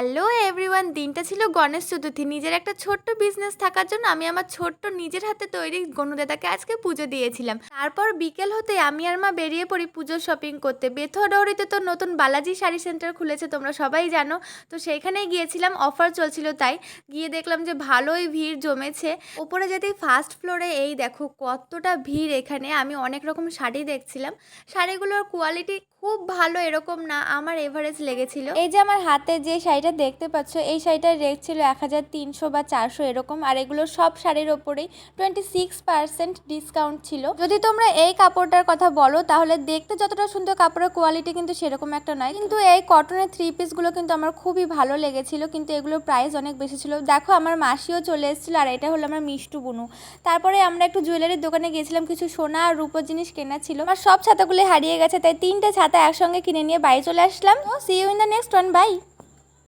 Hello everyone, দিনটা ছিল গণেশ চতুর্থী। নিজের একটা ছোট্ট বিজনেস থাকার জন্য আমি আমার ছোট্ট নিজের হাতে তৈরি গণদাতাকে আজকে পুজো দিয়েছিলাম। তারপর বিকেল হতে আমি আর মা বেরিয়ে পড়ি পুজোর শপিং করতে। বেথডৌরিতে তো নতুন বালাজি শাড়ি সেন্টার খুলেছে, তোমরা সবাই জানো। তো সেইখানেই গিয়েছিলাম, অফার চলছিল, তাই গিয়ে দেখলাম যে ভালোই ভিড় জমেছে। উপরে যেতেই ফার্স্ট ফ্লোরে এই দেখো কতটা ভিড় এখানে। আমি অনেক রকম শাড়ি দেখছিলাম, শাড়িগুলোর কোয়ালিটি খুব ভালো এরকম না, আমার এভারেজ লেগেছিল। এই যে আমার হাতে যে শাড়িটা দেখতে পাচ্ছ, এই শাড়িটার রেট ছিল 1300 বা 400 এরকম, আর এগুলো সব শাড়ির ওপরেই 26% ডিসকাউন্ট ছিল। যদি তোমরা এই কাপড়টার কথা বলো তাহলে দেখতে যতটা সুন্দর, কাপড়ের কোয়ালিটি কিন্তু সেরকম একটা নয়। কিন্তু এই কটনের 3 পিসগুলো কিন্তু আমার খুবই ভালো লেগেছিল, কিন্তু এগুলোর প্রাইস অনেক বেশি ছিল। দেখো আমার মাসিও চলে এসেছিলো, আর এটা হলো আমার মিষ্টু বুনু। তারপরে আমরা একটু জুয়েলারির দোকানে গিয়েছিলাম, কিছু সোনা আর রূপোর জিনিস কেনা ছিল। আমার সব ছাতাগুলো হারিয়ে গেছে, তাই 3টে ছাতা একসঙ্গে কিনে নিয়ে বাড়ি চলে আসলাম। See you in the next one, by.